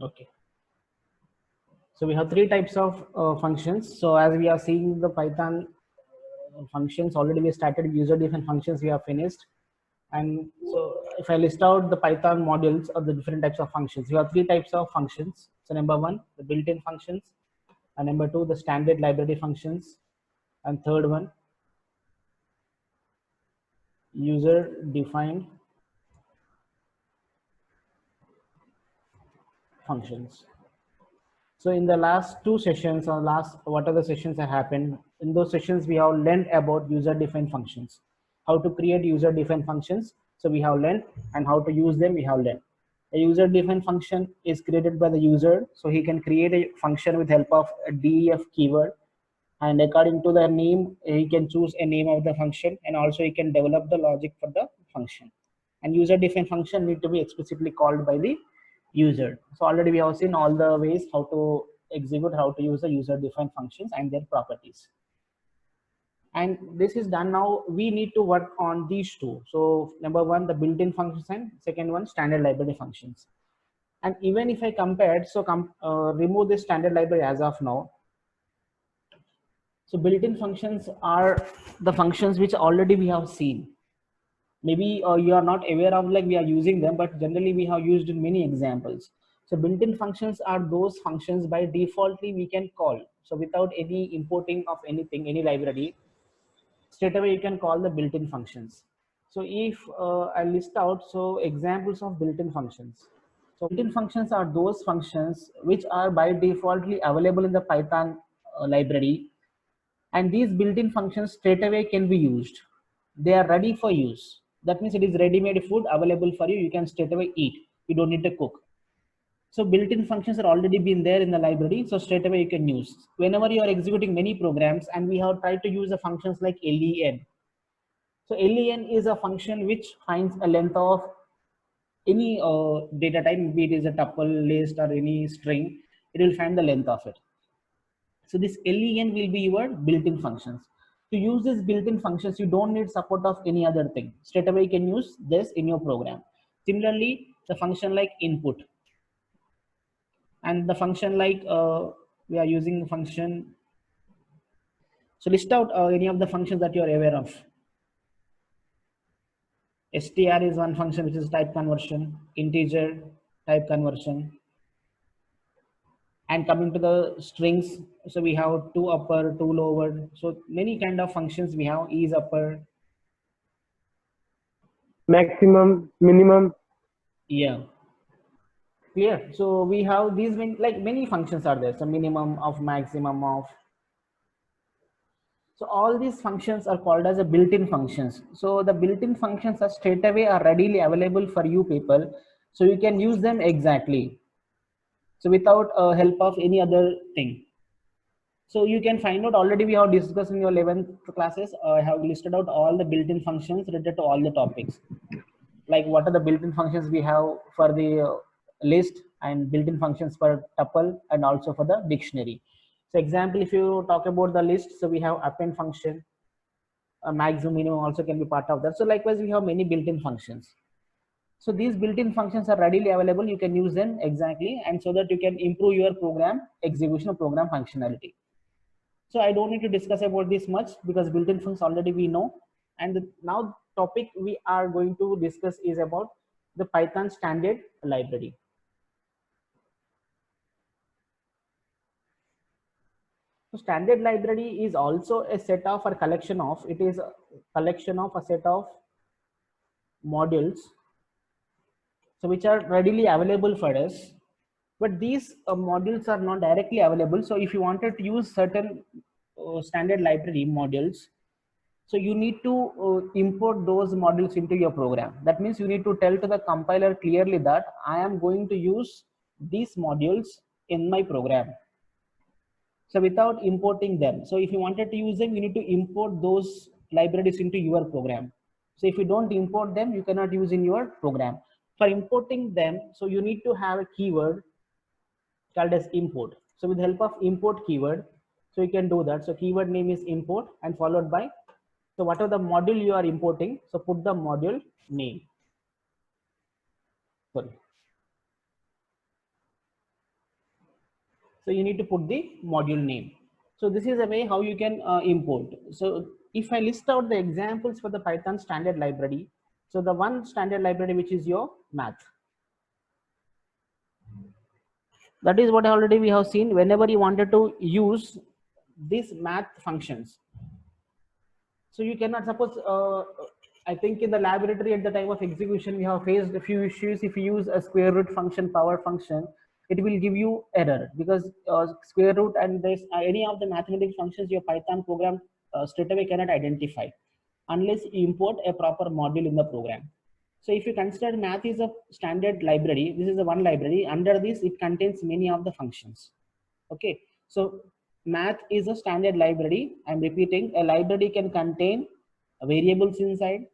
Okay. So we have three types of functions. So as we are seeing the Python functions, already we started user defined functions, we have finished. And so if I list out the Python modules of the different types of functions, we have three types of functions. So number one, the built-in functions, and number two, the standard library functions, and third one, user defined functions. So in the last two sessions or last what are the sessions that happened, in those sessions we have learned about user defined functions, how to create user defined functions. So we have learned, and how to use them we have learned. A user defined function is created by the user, so he can create a function with help of a def keyword, and according to the name he can choose a name of the function, and also he can develop the logic for the function. And user defined function need to be explicitly called by the user. So already we have seen all the ways how to execute, how to use the user defined functions and their properties. And this is done. Now we need to work on these two. So number one, the built-in functions, and second one, standard library functions. And even if I compared, so remove this standard library as of now. So built-in functions are the functions which already we have seen. Maybe you are not aware of like we are using them, but generally we have used in many examples. So built-in functions are those functions by defaultly we can call. So without any importing of anything, any library, straight away you can call the built-in functions. So if I list out so examples of built-in functions. So built-in functions are those functions which are by defaultly available in the Python library, and these built-in functions straight away can be used. They are ready for use. That means it is ready-made food available for you. You can straight away eat. You don't need to cook. So built-in functions are already been there in the library, so straight away you can use. Whenever you are executing many programs, and we have tried to use the functions like len. So len is a function which finds a length of any data type, maybe it is a tuple, list, or any string. It will find the length of it. So this len will be your built-in functions. To use these built-in functions, you don't need support of any other thing. Straight away you can use this in your program. Similarly, the function like input, and the function like we are using function. So list out any of the functions that you are aware of. Str is one function which is type conversion, integer type conversion. And coming to the strings, so we have two upper, two lower. So many kind of functions we have, is upper. Maximum, minimum. Yeah, clear. So we have these like many functions are there. So minimum of, maximum of. So all these functions are called as a built-in functions. So the built-in functions are straight away are readily available for you people. So you can use them exactly. So without help of any other thing. So you can find out, already we have discussed in your 11th classes. I have listed out all the built-in functions related to all the topics. Like what are the built-in functions we have for the list, and built-in functions for tuple, and also for the dictionary. So example, if you talk about the list, so we have append function, a maximum, minimum also can be part of that. So likewise, we have many built-in functions. So these built-in functions are readily available. You can use them exactly, and so that you can improve your program execution of program functionality. So I don't need to discuss about this much because built-in functions already we know. And now topic we are going to discuss is about the Python standard library. So standard library is also a set of or collection of, it is a collection of a set of modules, so which are readily available for us. But these modules are not directly available. So if you wanted to use certain standard library modules, so you need to import those modules into your program. That means you need to tell to the compiler clearly that I am going to use these modules in my program. So without importing them, so if you wanted to use them, you need to import those libraries into your program. So if you don't import them, you cannot use in your program. For importing them, so you need to have a keyword called as import. So with the help of import keyword, so you can do that. So keyword name is import, and followed by, so whatever the module you are importing, so put the module name. Sorry. So you need to put the module name. So this is a way how you can import. So if I list out the examples for the Python standard library, so the one standard library which is your math, that is what already we have seen. Whenever you wanted to use these math functions, so you cannot suppose, I think in the laboratory at the time of execution, we have faced a few issues. If you use a square root function, power function, it will give you error because square root and this any of the mathematical functions your Python program straight away cannot identify unless you import a proper module in the program. So if you consider math is a standard library, this is the one library. Under this, it contains many of the functions. Okay, so math is a standard library. I'm repeating, a library can contain variables inside,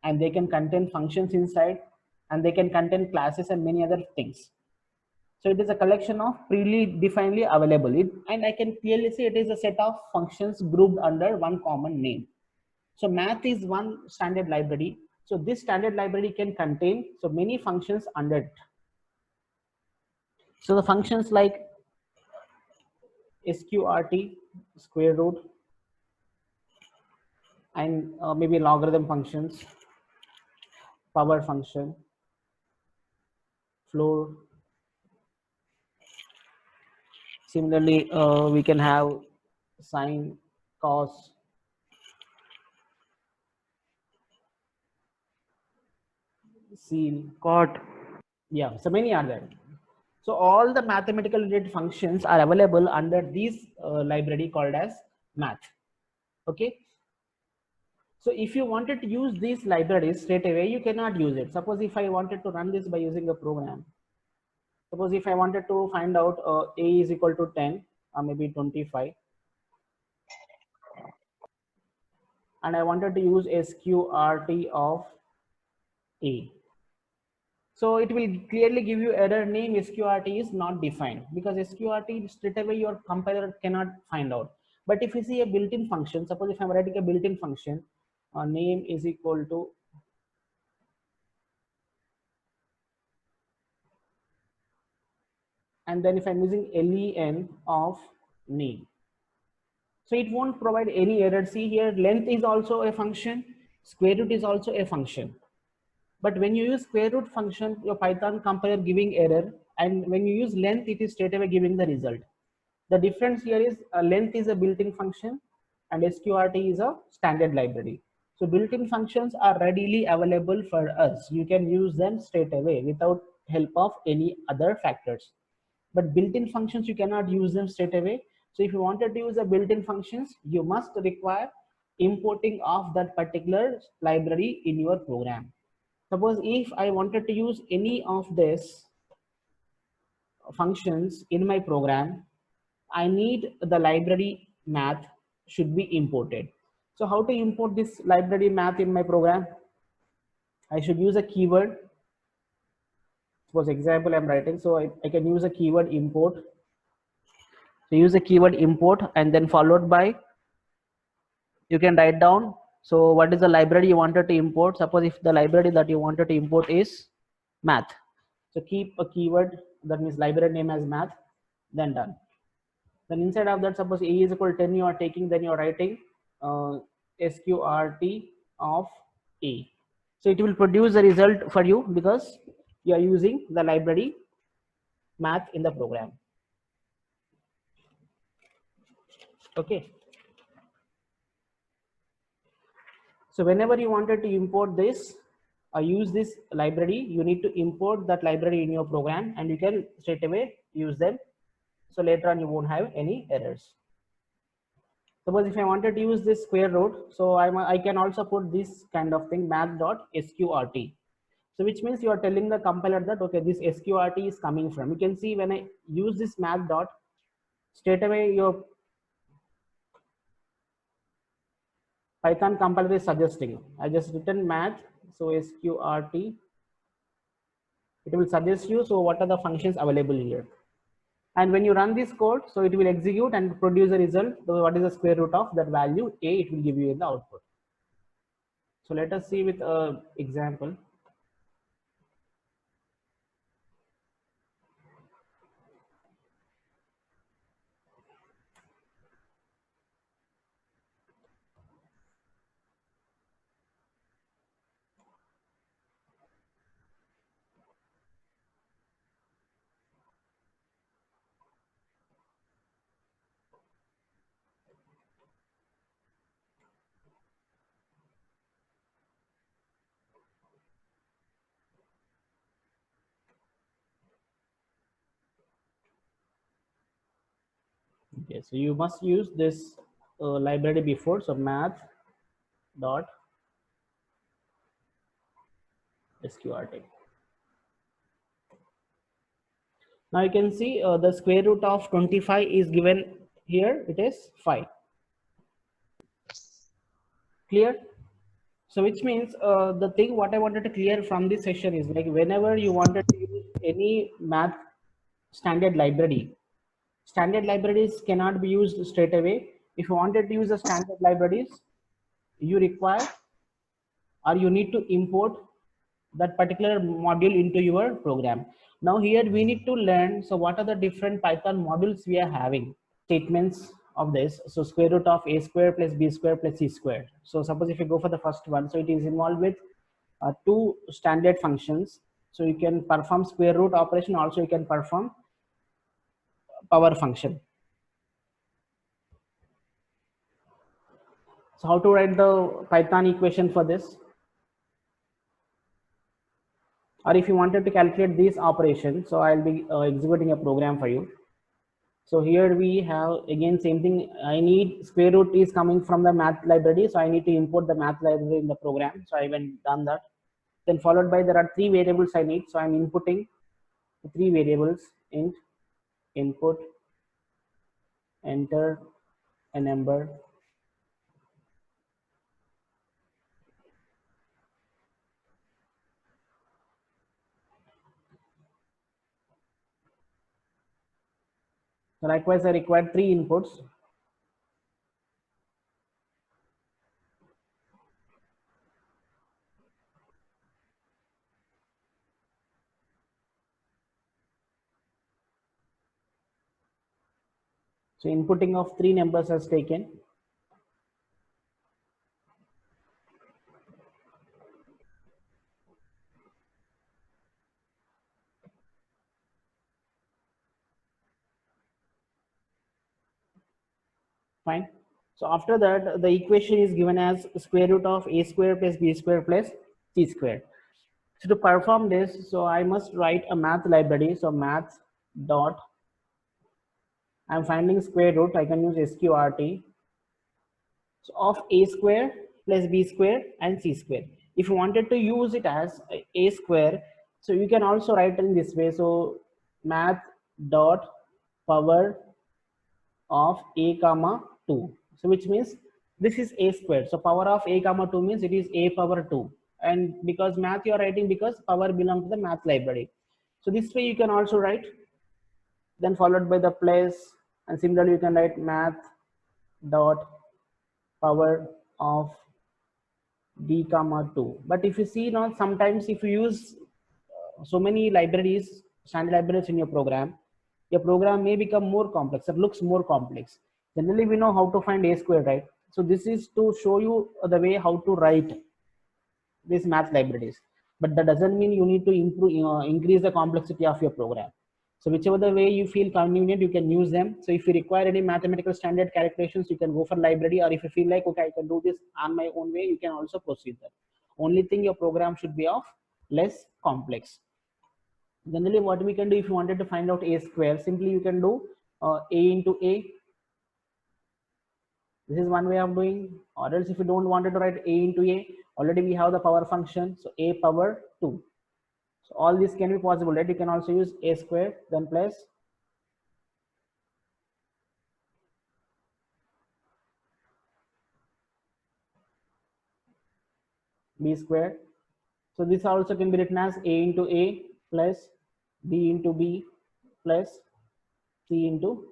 and they can contain functions inside, and they can contain classes and many other things. So it is a collection of predefinedly available, and I can clearly say it is a set of functions grouped under one common name. So math is one standard library. So this standard library can contain so many functions under it. So the functions like sqrt, square root, and maybe logarithm functions, power function, floor. Similarly, we can have sine, cos, sin. Cot. Yeah, so many are there. So all the mathematical related functions are available under this library called as math. Okay. So if you wanted to use these libraries straight away, you cannot use it. Suppose if I wanted to run this by using a program. Suppose if I wanted to find out a is equal to 10 or maybe 25, and I wanted to use sqrt of a. So it will clearly give you error name sqrt is not defined, because sqrt straight away your compiler cannot find out. But if you see a built-in function, suppose if I'm writing a built-in function, name is equal to, and then if I'm using len of name, so it won't provide any error. See here, length is also a function, square root is also a function. But when you use square root function, your Python compiler giving error, and when you use length, it is straight away giving the result. The difference here is length is a built-in function and sqrt is a standard library. So built-in functions are readily available for us. You can use them straight away without help of any other factors. But built-in functions, you cannot use them straight away. So if you wanted to use the built-in functions, you must require importing of that particular library in your program. Suppose if I wanted to use any of these functions in my program, I need the library math should be imported. So how to import this library math in my program? I should use a keyword. Suppose example I'm writing, so I can use a keyword import. So use a keyword import and then followed by, you can write down, so what is the library you wanted to import. Suppose if the library that you wanted to import is math, so keep a keyword that means library name as math, then done. Then inside of that, suppose a is equal to 10 you are taking, then you are writing sqrt of a. So it will produce the result for you because you are using the library math in the program. Okay. So whenever you wanted to import this or use this library, you need to import that library in your program and you can straight away use them. So later on you won't have any errors. Suppose if I wanted to use this square root, so I can also put this kind of thing math.sqrt. So which means you are telling the compiler that okay, this sqrt is coming from. You can see when I use this math dot, straight away your Python compiler is suggesting. I just written math, so sqrt. It will suggest you so what are the functions available here. And when you run this code, so it will execute and produce a result. So what is the square root of that value a? It will give you in the output. So let us see with an example. Okay, so you must use this library before. So math dot sqrt. Now you can see the square root of 25 is given here. It is 5. Clear? So which means the thing what I wanted to clear from this session is like whenever you wanted to use any math standard libraries cannot be used straight away. If you wanted to use the standard libraries, you require or you need to import that particular module into your program. Now here we need to learn, so what are the different Python modules we are having, statements of this. So square root of a square plus b square plus c square. So suppose if you go for the first one, so it is involved with two standard functions. So you can perform square root operation, also you can perform power function. So how to write the Python equation for this? Or if you wanted to calculate these operations, so I'll be executing a program for you. So here we have again same thing. I need square root is coming from the math library, so I need to import the math library in the program. So I went done that. Then followed by there are three variables I need. So I'm inputting three variables: int, input, enter a number. So likewise, I require three inputs. So inputting of three numbers has taken. Fine. So after that, the equation is given as square root of a square plus b square plus c square. So to perform this, so I must write a math library. So math dot, I'm finding square root, I can use sqrt, so of a square plus b square and c square. If you wanted to use it as a square, so you can also write in this way. So math dot power of a comma 2. So which means this is a square. So power of a comma 2 means it is a power 2. And because math you are writing because power belongs to the math library. So this way you can also write, then followed by the place, and similarly you can write math dot power of d comma 2. But if you see now, sometimes if you use so many libraries, standard libraries in your program may become more complex. It looks more complex. Generally, we know how to find a square, right? So this is to show you the way how to write these math libraries. But that doesn't mean you need to improve, increase the complexity of your program. So whichever the way you feel convenient, you can use them. So if you require any mathematical standard calculations, you can go for library, or if you feel like, okay, I can do this on my own way, you can also proceed that. Only thing, your program should be of less complex. Generally, what we can do, if you wanted to find out a square, simply you can do a into a. This is one way of doing. Or else if you don't want to write a into a, already we have the power function. So a power 2. So all this can be possible, right? You can also use a square, then plus b square. So this also can be written as a into a plus b into b plus c into.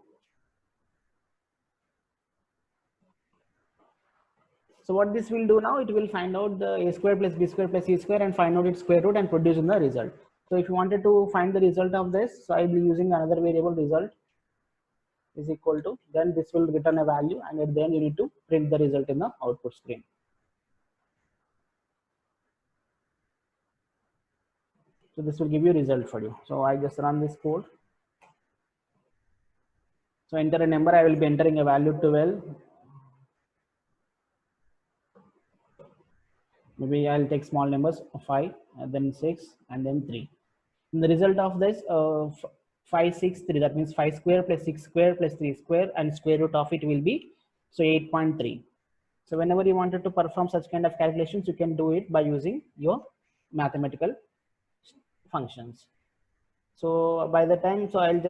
So what this will do now, it will find out the a square plus b square plus c square and find out its square root and produce in the result. So if you wanted to find the result of this, so I'll be using another variable result is equal to, then this will return a value, and at the end you need to print the result in the output screen. So this will give you result for you. So I just run this code. So enter a number, I will be entering a value 12. Maybe I'll take small numbers 5 and then 6 and then 3. And the result of this 5, 6, 3. That means 5 square plus 6 square plus 3 square, and square root of it will be, so 8.3. So whenever you wanted to perform such kind of calculations, you can do it by using your mathematical functions. So by the time, so I'll just